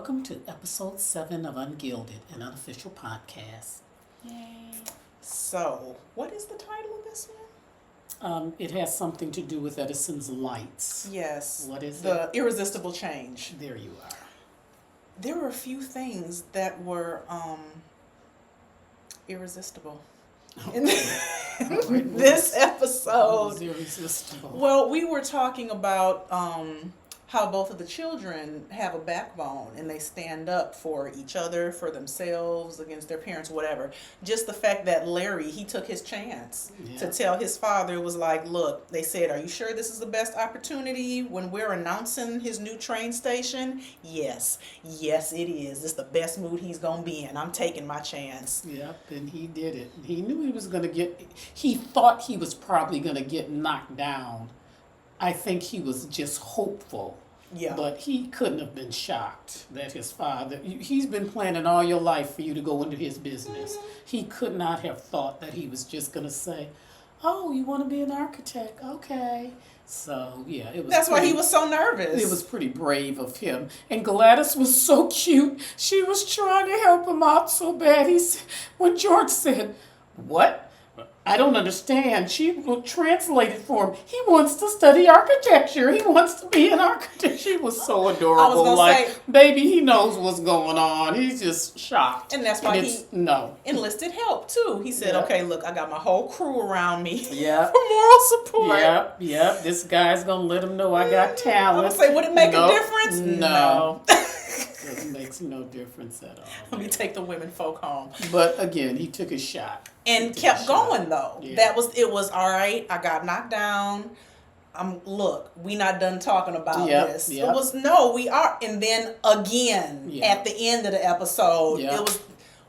Welcome to episode 7 of UnGilded, an unofficial podcast. Yay. So, what is the title of this one? It has something to do with Edison's lights. Yes. What is the irresistible change. There you are. There were a few things that were irresistible in this episode. It was irresistible. Well, we were talking about how both of the children have a backbone and they stand up for each other, for themselves, against their parents, whatever. Just the fact that Larry, he took his chance to tell his father, was like, look, they said, are you sure this is the best opportunity when we're announcing his new train station? Yes, it is. It's the best mood he's going to be in. I'm taking my chance. Yep, and he did it. He knew he was going to he thought he was probably going to get knocked down. I think he was just hopeful. Yeah. But he couldn't have been shocked that his father, he's been planning all your life for you to go into his business. Mm-hmm. He could not have thought that he was just going to say, oh, you want to be an architect? Okay. So, yeah, it was. That's why he was so nervous. It was pretty brave of him. And Gladys was so cute. She was trying to help him out so bad. When George said, what? I don't understand. She translated for him. He wants to study architecture. He wants to be an architect. She was so adorable. Baby, he knows what's going on. He's just shocked. And that's why he enlisted help, too. He said, okay, look, I got my whole crew around me for moral support. Yep. This guy's going to let him know I got talent. I'm going to say, would it make a difference? No. It makes no difference at all. Let me take the women folk home. But again, he took his shot. And kept going though. Yeah. It was all right. I got knocked down. Look, we not done talking about this. Yep. It was we are. And then again at the end of the episode, it was,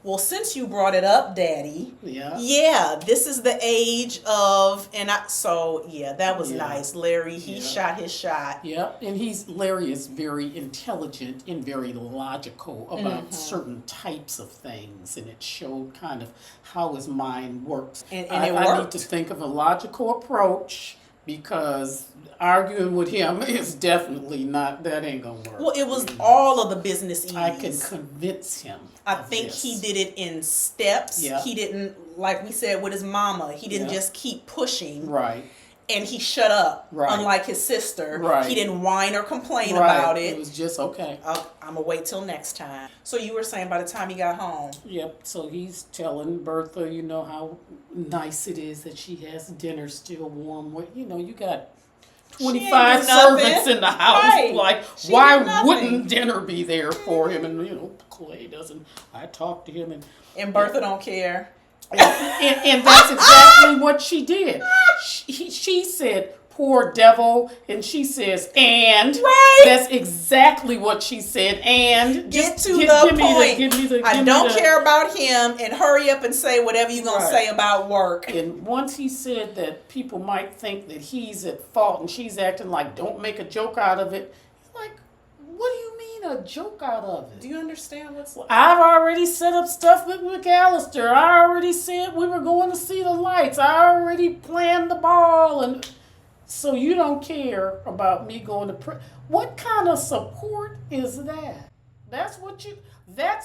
well, since you brought it up, Daddy. Yeah, this is the age of, that was nice. Larry, he shot his shot. Yep, and Larry is very intelligent and very logical about certain types of things, and it showed kind of how his mind works. And I need to think of a logical approach, because arguing with him is definitely that ain't gonna work. Well, it was all of the business ease. I can convince him. I think he did it in steps. Yeah. He didn't, like we said with his mama, he didn't just keep pushing. Right. And he shut up, unlike his sister. Right. He didn't whine or complain about it. It was just, okay. I'm going to wait till next time. So you were saying by the time he got home. Yep. So he's telling Bertha, how nice it is that she has dinner still warm. You got 25 servants in the house. Right. Like, why wouldn't dinner be there for him? And, Clay doesn't. I talked to him. And Bertha don't care. And that's exactly what she did. She said, poor devil, and she says, and. Right. That's exactly what she said, and. Get to the point. I don't care about him, and hurry up and say whatever you're going to say about work. And once he said that people might think that he's at fault, and she's acting like, don't make a joke out of it, like, what do you mean a joke out of it? Do you understand what's like? I've already set up stuff with McAllister. I already said we were going to see the lights. I already planned the ball. And so you don't care about me going to what kind of support is that? That's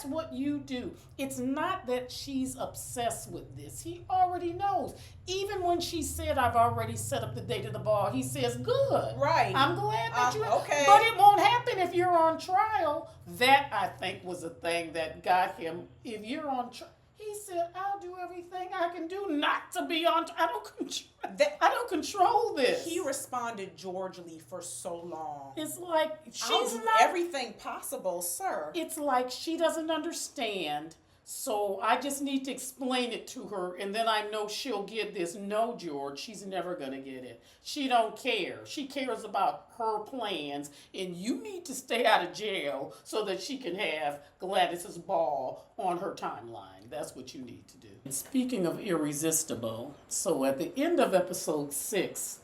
what you do. It's not that she's obsessed with this. He already knows. Even when she said, I've already set up the date of the ball, he says, good. Right. I'm glad that you okay. But it won't happen if you're on trial. That, I think, was a thing that got him. If you're on trial, he said, I'll do everything I can do not to be on I don't control this. He responded Georgely for so long. It's like I'll do everything possible, sir. It's like she doesn't understand. So I just need to explain it to her, and then I know she'll get this. No, George, she's never going to get it. She don't care. She cares about her plans, and you need to stay out of jail so that she can have Gladys's ball on her timeline. That's what you need to do. And speaking of irresistible, so at the end of episode 6,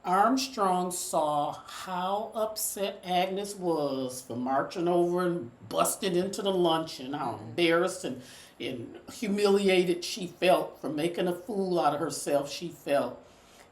Armstrong saw how upset Agnes was for marching over and busting into the lunch, and how embarrassed and humiliated she felt for making a fool out of herself she felt,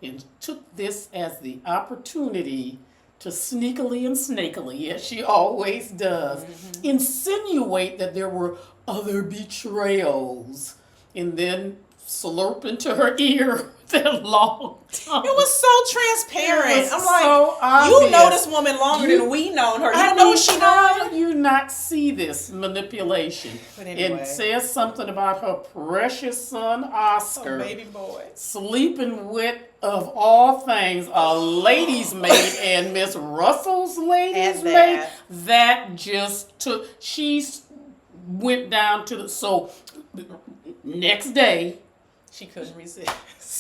and took this as the opportunity to sneakily and snakily, as she always does, insinuate that there were other betrayals, and then slurp into her ear that long tongue. It was so transparent. It was I'm like, so you know obvious. this woman longer You- than we known her. You I don't know mean, what she how known. do you not see this manipulation? But anyway. It says something about her precious son Oscar. Oh, baby boy. Sleeping with, of all things, a lady's maid and Miss Russell's lady's And maid. that. That just took, she went down to the, so next day, She couldn't resist.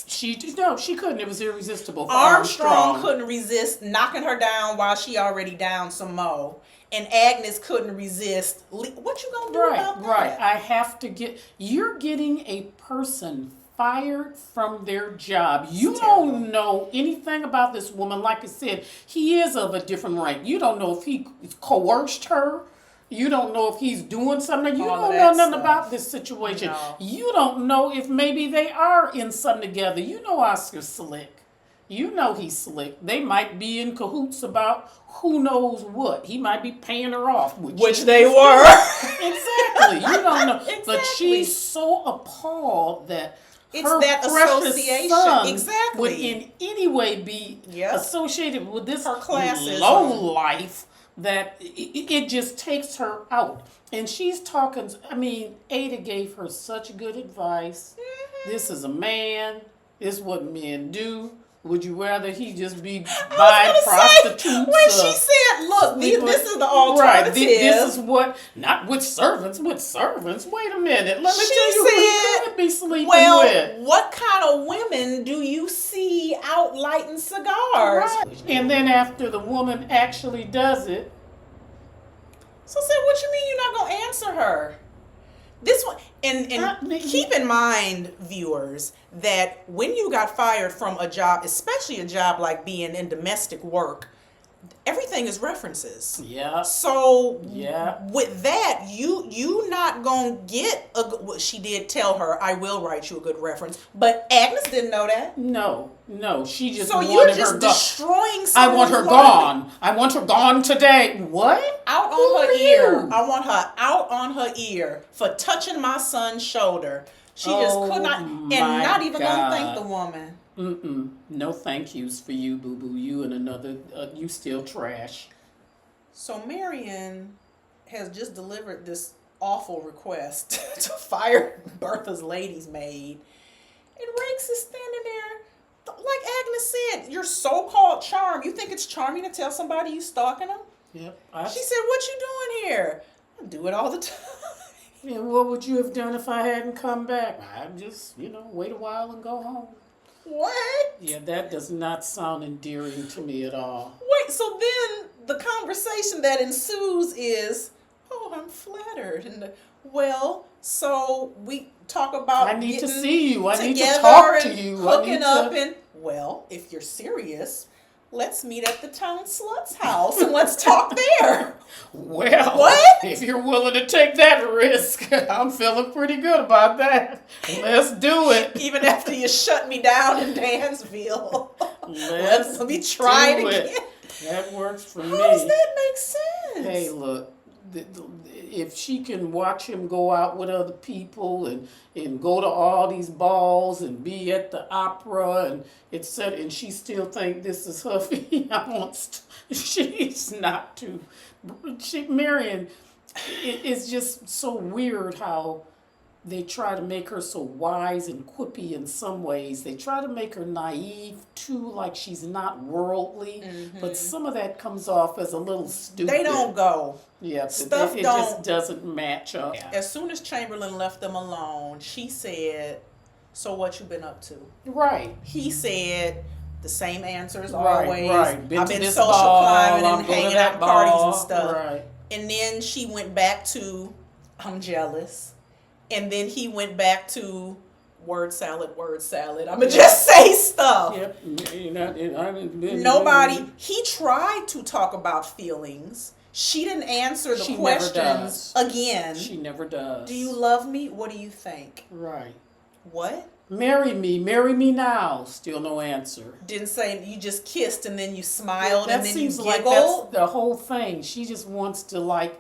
she couldn't. It was irresistible for Armstrong couldn't resist knocking her down while she already down some more. And Agnes couldn't resist. What you gonna do about that? Right. I have to you're getting a person fired from their job. You don't know anything about this woman. Like I said, he is of a different rank. You don't know if he coerced her. You don't know if he's doing something. You All of don't that know nothing stuff. about this situation. No. You don't know if maybe they are in something together. You know Oscar's slick. You know he's slick. They might be in cahoots about who knows what. He might be paying her off. Which they were. Exactly. You don't know. But Exactly. she's so appalled that It's her that precious association. son Exactly. would in any way be Yep. associated with this Her classism. low life that it just takes her out. And she's talking, I mean, Ada gave her such good advice. This is a man. This is what men do. Would you rather he just be buying prostitutes? When she said, look, this is the alternative. Right, this is what, not with servants. Wait a minute. Let me She tell you who said, you could be sleeping well, with. what kind of women do you see out lighting cigars? Right. And then after the woman actually does it, So say, what you mean you're not gonna answer her? This one, and keep in mind, viewers, that when you got fired from a job, especially a job like being in domestic work, everything is references. yeah. So Yeah. with that, you not gonna get a good. Well, she did tell her, "I will write you a good reference," but Agnes didn't know that. No, she just So wanted you're her just gone. destroying. I want her someone's life. gone. I want her gone today. What? Out Who on her are ear. you? I want her out on her ear for touching my son's shoulder. She just could not, and my not even gonna thank God. the woman. No thank yous for you, boo boo. You and another, you still trash. So Marion has just delivered this awful request to fire Bertha's lady's maid, and Rex is standing there, like Agnes said, your so-called charm. You think it's charming to tell somebody you stalking them? Yep. She said, "What you doing here?" I do it all the time. Yeah, what would you have done if I hadn't come back? I'd just, wait a while and go home. What? Yeah, that does not sound endearing to me at all. Wait, so then the conversation that ensues is, "Oh, I'm flattered." And well, so we talk about I need to getting see you. I need to together talk to and you. I hooking need up to... and well, if you're serious, let's meet at the town slut's house and let's talk there. Well, What? if you're willing to take that risk, I'm feeling pretty good about that. Let's do it. Even after you shut me down in Dansville. Let's Let me try do it again. That works for How does me. that make sense? Hey, look, if she can watch him go out with other people and go to all these balls and be at the opera and etc., and she still think this is her fiance, she's not too. Marion, it's just so weird how they try to make her so wise and quippy in some ways. They try to make her naive too, like she's not worldly. But some of that comes off as a little stupid. They don't go. Yeah, Stuff it don't- just doesn't match up. As soon as Chamberlain left them alone, she said, "So what you been up to?" Right. He said, "The same answers Right, always. right. I've to been this social ball, climbing I'm and going to hanging that out at parties and ball. stuff." Right. And then she went back to, "I'm jealous." And then he went back to, word salad. I'ma just say stuff. Yep. Nobody, he tried to talk about feelings. She didn't answer the She never questions does. again. She never does. Do you love me? What do you think? Right. What? Marry me now. Still no answer. Didn't say you just kissed and then you smiled That and then you seems like that's giggled. the whole thing. She just wants to like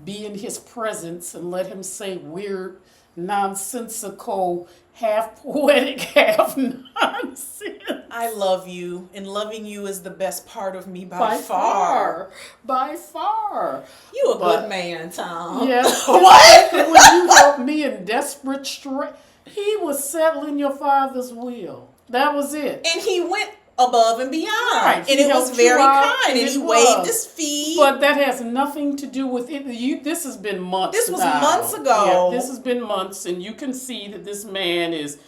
be in his presence and let him say weird, nonsensical, half poetic, half nonsense. I love you, and loving you is the best part of me By far. By far. You a But- good man, Tom. Yes. What? When you helped me in desperate straits, he was settling your father's will. That was it. And he went above and beyond. Right. And He it was helped you very out, kind. And it he was. waved his feet. But that has nothing to do with it. This has been months. This was now. months ago. Yeah, this has been months, and you can see that this man is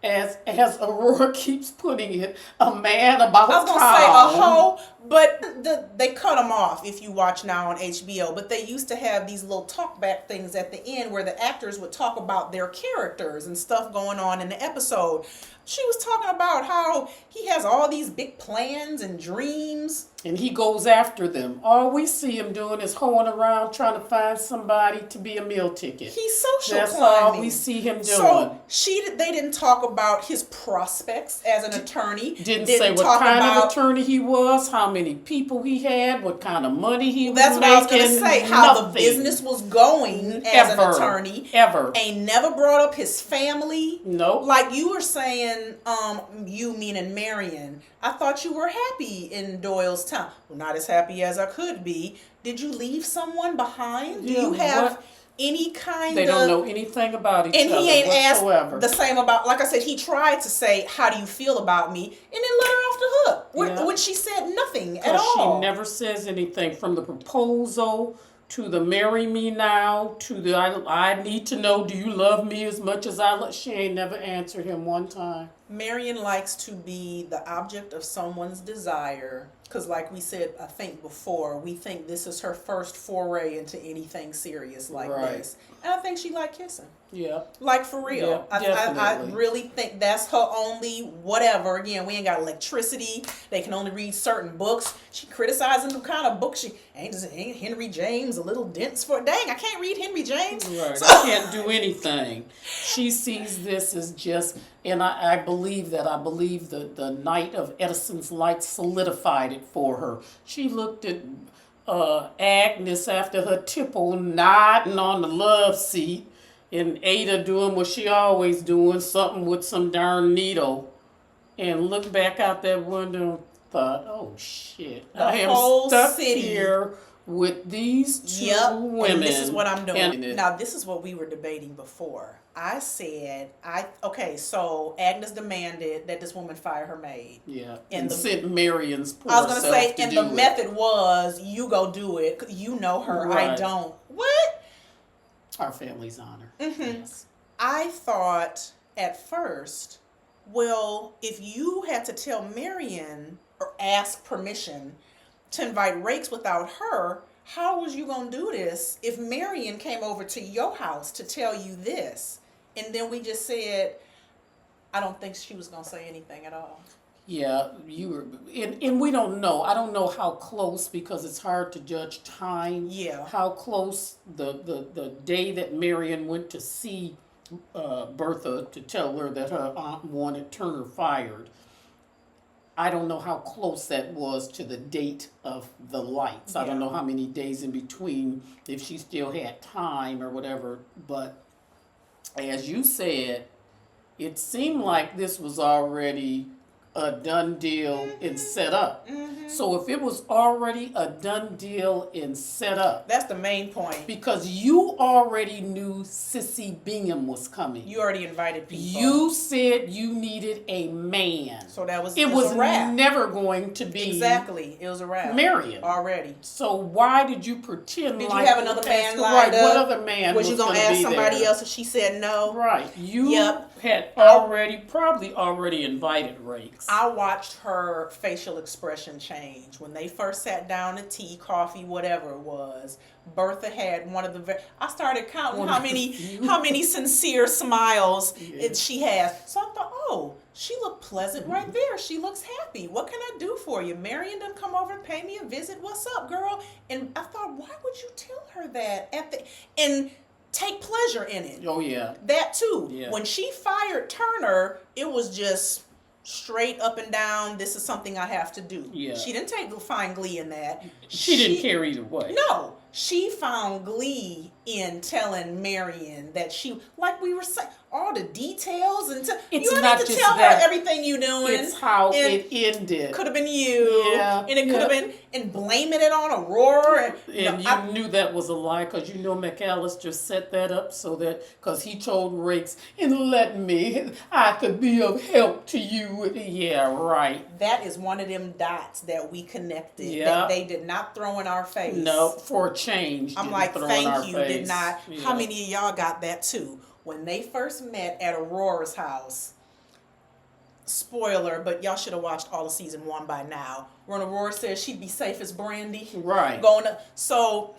as Aurora keeps putting it, a man about I was going to town. say a hoe, but they cut them off if you watch now on HBO. But they used to have these little talkback things at the end where the actors would talk about their characters and stuff going on in the episode. She was talking about how he has all these big plans and dreams. And he goes after them. All we see him doing is hoeing around trying to find somebody to be a meal ticket. He's social That's climbing. all we see him doing. So they didn't talk about his prospects as an attorney. Didn't say what talk kind about, of attorney he was, how many people he had, what kind of money he was That's making. what I was going to say. How the nothing. business was going as an attorney. Ever. Ain't never brought up his family. Nope. Like you were saying, you meaning Marion. I thought you were happy in Doylestown. Well, not as happy as I could be. Did you leave someone behind? Do Yeah, you have what? any kind They of... don't know anything about each And other he ain't whatsoever. asked the same about, like I said, he tried to say, how do you feel about me? And then let her off the hook. Yeah. When she said nothing at 'Cause all. she never says anything from the proposal to the marry me now to the I need to know, do you love me as much as I love? She ain't never answered him one time. Marion likes to be the object of someone's desire. Because like we said, I think before, we think this is her first foray into anything serious like Right. this. And I think she liked kissing. Yeah. Like for real. Yeah, I definitely. really think that's her only whatever. Again, we ain't got electricity. They can only read certain books. She criticizing the kind of books. She ain't Henry James a little dense for dang, I can't read Henry James. Right. So- I can't do anything. She sees this as just, and I believe that. I believe the night of Edison's light solidified it for her. She looked at Agnes after her tipple nodding on the love seat, and Ada doing what she always doing, something with some darn needle, and looked back out that window and thought, oh shit, The I am whole stuck city. here with these two Yep, women. and this is what I'm doing. And- Now, this is what we were debating before. I said, so Agnes demanded that this woman fire her maid. Yeah, And and the- sent Marion's poor I was going to self say, to and do the it. method was, you go do it. 'Cause you know her, I Right. don't. What? Our family's honor. Mhm. Yes. I thought at first, well, if you had to tell Marion or ask permission to invite Rakes without her, how was you going to do this if Marion came over to your house to tell you this? And then we just said, I don't think she was going to say anything at all. Yeah, you were, and we don't know. I don't know how close, because it's hard to judge time. Yeah. How close the day that Marion went to see Bertha to tell her that her aunt wanted Turner fired. I don't know how close that was to the date of the lights. I don't Yeah. know how many days in between, if she still had time or whatever. But as you said, it seemed like this was already a done deal and set up. So if it was already a done deal and set up, That's the main point. because you already knew Sissy Bingham was coming. You already invited people. You said you needed a man. So that was It was a wrap. never going to be Exactly. It was a wrap. Marion. Already. So why did you pretend Did like you have another man right, lined up? what other man Was was you gonna gonna ask be somebody there? else if she said no? Right. You Yep. had probably already invited Rakes. I watched her facial expression change when they first sat down to tea, coffee, whatever it was. Bertha had one of the. I started counting One how of the many few. how many sincere smiles Yeah. she has. So I thought, oh, she looked pleasant right there. She looks happy. What can I do for you? Marion done come over and pay me a visit. What's up, girl? And I thought, why would you tell her that and take pleasure in it. Oh yeah. That too. Yeah. When she fired Turner, it was just straight up and down. This is something I have to do. Yeah. She didn't find glee in that. She didn't care either way. No, she found glee in telling Marion that she, like we were saying, all the details and It's you not need to just tell that. her everything you doing. It's how it ended. Could have been you. Yeah, And it could have been, and blaming it on Aurora. And you knew that was a lie because you know McAllister set that up so that, because he told Rakes, and let me, I could be of help to you. Yeah, right. That is one of them dots that we connected. Yeah. That they did not throw in our face. No, for a change. I'm didn't like, throw in our thank you, face. did not. Yeah. How many of y'all got that too? When they first met at Aurora's house, spoiler, but y'all should have watched all of season 1 by now. When Aurora says she'd be safe as Brandy. Right. So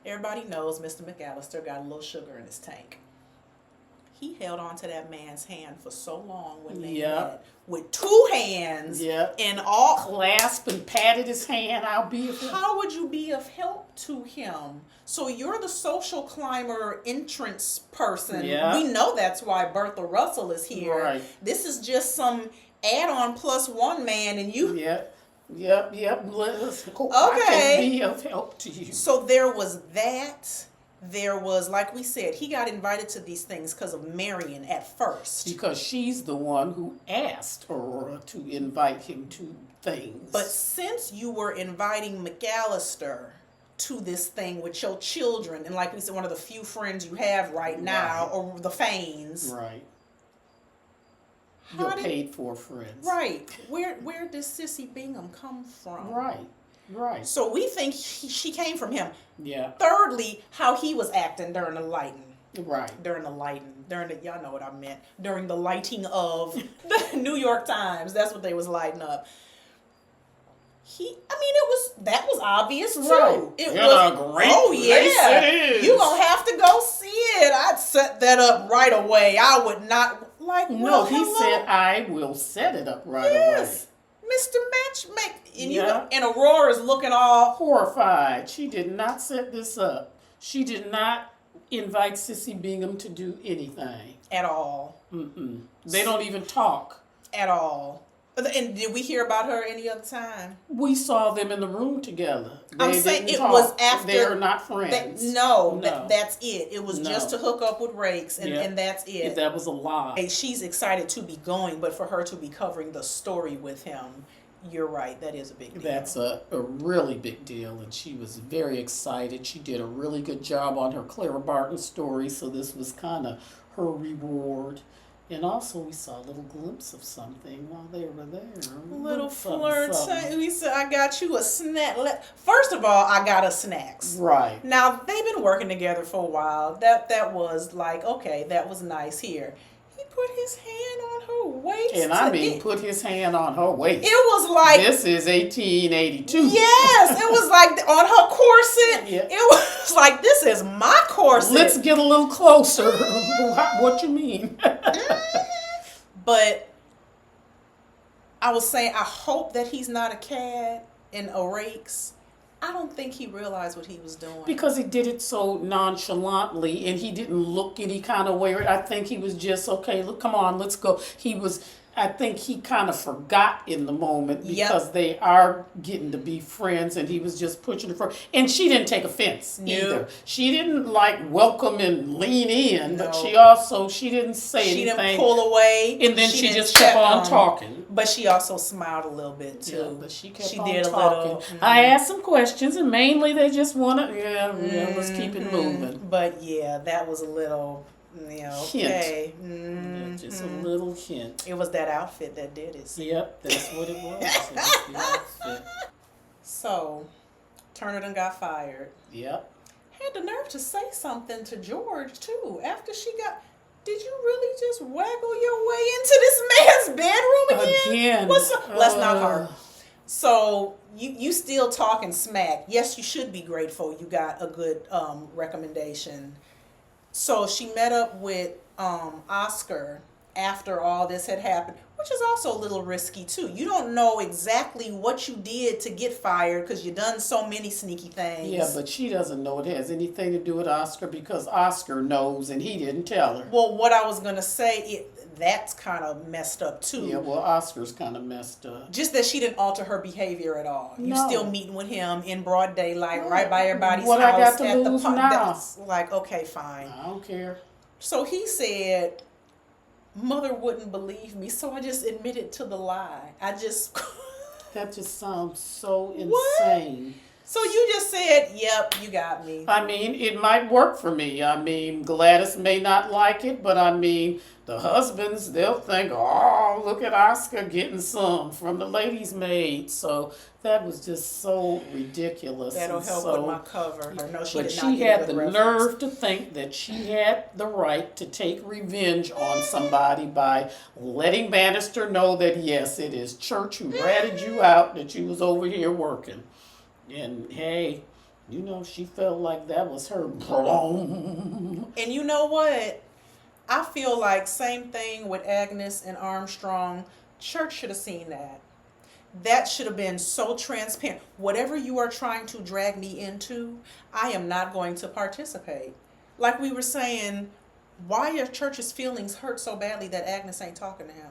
everybody knows Mr. McAllister got a little sugar in his tank. He held on to that man's hand for so long when they met. With 2 hands and all clasped and patted his hand. I'll be of help. How would you be of help to him? So you're the social climber entrance person. Yeah. We know that's why Bertha Russell is here. Right. This is just some add-on plus one man and you... Yep. Okay. I can be of help to you. So there was that. There was, like we said, he got invited to these things because of Marion at first. Because she's the one who asked Aurora to invite him to things. But since you were inviting McAllister to this thing with your children, and like we said, one of the few friends you have right now, or the Fanes. Right. You're paid for friends. Right. Where does Sissy Bingham come from? Right. So we think she came from him. Yeah. Thirdly, how he was acting during the lighting. Right. During the y'all know what I meant. During the lighting of the New York Times. That's what they was lighting up. That was obvious too. Right. It Yeah, was great oh place yeah. it is. You gonna have to go see it. I'd set that up right away. I would not No, he said I will set it up right yes. away. Mr. Matchmaker. And Aurora's looking all horrified. She did not set this up. She did not invite Sissy Bingham to do anything. At all. Mm-mm. They don't even talk. At all. And did we hear about her any other time? We saw them in the room together. I'm saying it was after. They're not friends. That's it. It was just to hook up with Rakes, and that's it. That was a lie. She's excited to be going, but for her to be covering the story with him, you're right. That is a big deal. That's a really big deal, and she was very excited. She did a really good job on her Clara Barton story, so this was kind of her reward. And also, we saw a little glimpse of something while they were there. Little flirt. We said, I got you a snack. First of all, I got us snacks. Right. Now, they've been working together for a while. That was like, okay, that was nice here. He put his hand on her waist. And put his hand on her waist. It was like... This is 1882. Yes, it was like on her corset. Yeah. It was like, this is my corset. Let's get a little closer. What you mean? But I was saying, I hope that he's not a cad in a Rakes. I don't think he realized what he was doing. Because he did it so nonchalantly and he didn't look any kind of way. I think he was just, okay, look, come on, let's go. I think he kind of forgot in the moment because they are getting to be friends and he was just pushing her for. And she didn't take offense either. She didn't welcome and lean in, but she didn't say anything. She didn't pull away. And then she just kept on talking. But she also smiled a little bit too. Yeah, but she kept on did talking. I asked some questions and mainly they just want to, let's keep it moving. But yeah, that was a little... okay. Just a little hint. It was that outfit that did it. Yep, that's what it was. It was the outfit. So, Turner done got fired. Yep. Had the nerve to say something to George, too, after she got... Did you really just waggle your way into this man's bedroom again? Let's not her. So, you still talking smack. Yes, you should be grateful you got a good recommendation. So she met up with Oscar after all this had happened, which is also a little risky too. You don't know exactly what you did to get fired because you done so many sneaky things. Yeah, but she doesn't know it has anything to do with Oscar because Oscar knows and he didn't tell her. Well, what I was gonna say, that's kind of messed up too. Yeah, well, Oscar's kind of messed up. Just that she didn't alter her behavior at all. You No. still meeting with him in broad daylight, right by everybody's What house I got to at lose the park. now? That's like, okay, fine. I don't care. So he said, mother wouldn't believe me, so I just admitted to the lie. That just sounds so What? insane. So you just said, yep, you got me. I mean, it might work for me. I mean, Gladys may not like it, but I mean, the husbands, they'll think, oh, look at Oscar getting some from the ladies' maid. So that was just so ridiculous. That'll and help so, with my cover. No, But did not she get a had good the reference. nerve to think that she had the right to take revenge on somebody by letting Bannister know that, yes, it is church who ratted you out, that you was over here working. And hey, you know, she felt like that was her. And you know what? I feel like same thing with Agnes and Armstrong. Church should have seen that. That should have been so transparent. Whatever you are trying to drag me into, I am not going to participate. Like we were saying, why are Church's feelings hurt so badly that Agnes ain't talking to him?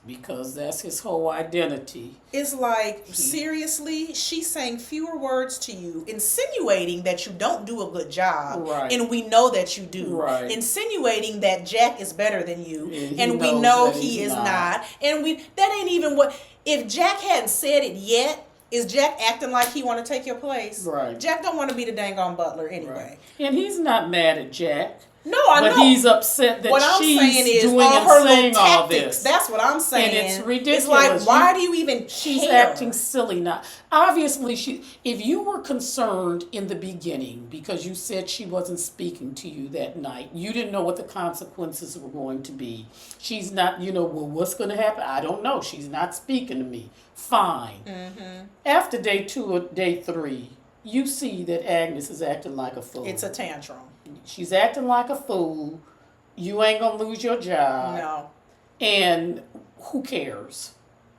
Because that's his whole identity. It's like, seriously, she's saying fewer words to you, insinuating that you don't do a good job. Right. And we know that you do. Right. Insinuating that Jack is better than you. And we knows know that he he's is not. not. And that ain't even what, if Jack hadn't said it yet, is Jack acting like he want to take your place? Right. Jack don't want to be the dang on butler anyway. Right. And he's not mad at Jack. No, I know. But he's upset that what I'm she's saying is doing all and her saying little all tactics. this. That's what I'm saying. And it's ridiculous. It's like, why do you even She's care? acting silly now. Obviously, if you were concerned in the beginning because you said she wasn't speaking to you that night, you didn't know what the consequences were going to be. She's not, well, what's going to happen? I don't know. She's not speaking to me. Fine. Mm-hmm. After day 2 or day 3, you see that Agnes is acting like a fool. It's a tantrum. She's acting like a fool. You ain't going to lose your job. No. And who cares?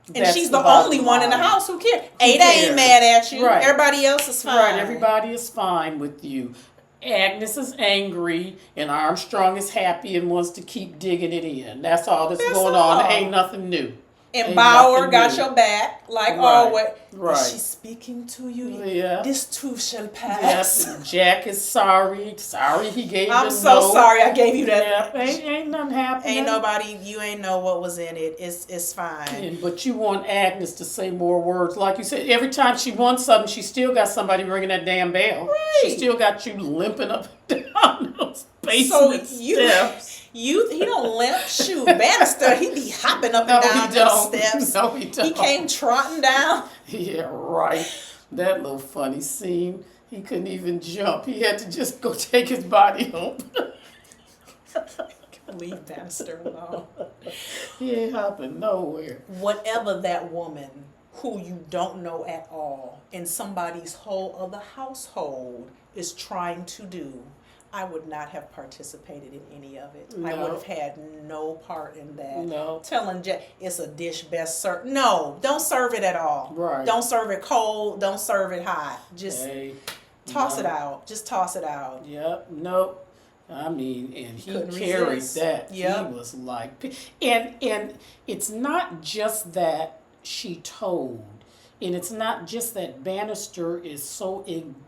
And That's she's the bottom only one in the line. house who cares. Who Ada cares? ain't mad at you. Right. Everybody else is fine. Right, everybody is fine with you. Agnes is angry, and Armstrong is happy and wants to keep digging it in. That's all that's going all. on. Ain't nothing new. And Ain't Bauer nothing got new. your back, like Right. always. Right. Is she speaking to you? Yeah. This too shall pass. Yes, Jack is sorry. Sorry he gave I'm the so note. sorry I gave you that. Yeah, ain't nothing happening. Ain't nobody, you ain't know what was in it. It's fine. But you want Agnes to say more words. Like you said, every time she wants something, she still got somebody ringing that damn bell. Right. She still got you limping up and down those basement steps. He don't limp. Shoot, Bannister, he be hopping up and down he those don't. steps. No, he don't. He came trotting down. Yeah, right. That little funny scene. He couldn't even jump. He had to just go take his body home. Leave Bannister alone. He ain't hopping nowhere. Whatever that woman who you don't know at all in somebody's whole other household is trying to do, I would not have participated in any of it. I No. would have had no part in that. No. Telling Jack it's a dish best served. No, don't serve it at all. Right. Don't serve it cold. Don't serve it hot. Just Hey, toss no. it out. Just toss it out. Yep, nope. I mean, and he Couldn't carried resist. that. Yep. He was like, and it's not just that she told, and it's not just that Bannister is so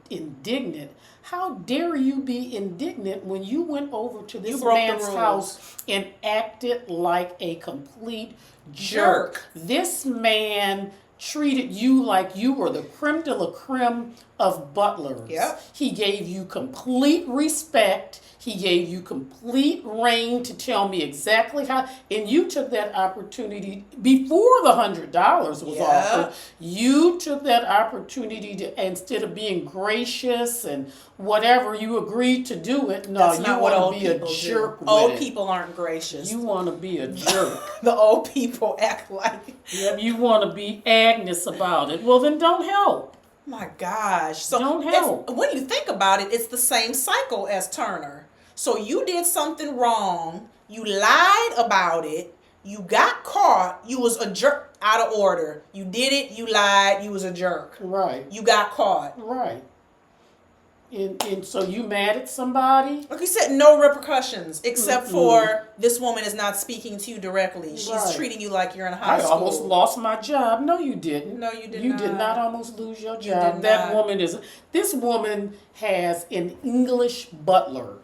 indignant. How dare you be indignant when you went over to this broke the man's rules. house and acted like a complete jerk? This man treated you like you were the creme de la creme of butlers. Yep. He gave you complete respect. He gave you complete reign to tell me exactly how, and you took that opportunity before the $100 was Yeah. offered. You took that opportunity to, instead of being gracious and whatever, you agreed to do it. No, That's you not what want old to be a people jerk do. with Old it. people aren't gracious. You want to be a jerk. The old people act like. Yep, you want to be Agnes about it. Well, then don't help. My gosh. So Don't it's- help. when you think about it, it's the same cycle as Turner. So you did something wrong, you lied about it, You got caught. You was a jerk. Out of order. You did it. You lied. You was a jerk. Right. You got caught. Right. And so you mad at somebody? Like you said, no repercussions except for this woman is not speaking to you directly. She's Right. treating you like you're in high I school. almost lost my job. No, you didn't. No, you did You not. did not almost lose your You job. did That not. woman is. This woman has an English butler.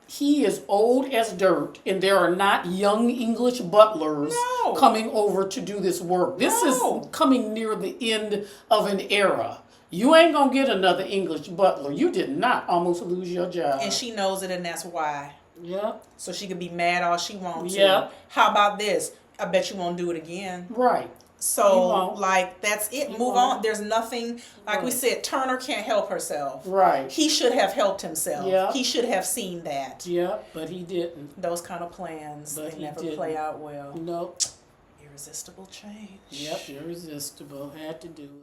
He is old as dirt, and there are not young English butlers No. coming over to do this work. This No. is coming near the end of an era. You ain't gonna get another English butler. You did not almost lose your job. And she knows it, and that's why. Yeah. So she could be mad all she wants to. Yeah. How about this? I bet you won't do it again. Right. You So, won't. like, that's it. You Move won't. on. There's nothing, like we Right. said, Turner can't help herself. Right. He should have helped himself. Yeah. He should have seen that. Yeah, but he didn't. Those kind of plans, But they he never didn't. play out well. Nope. Irresistible change. Yep, irresistible. Had to do it.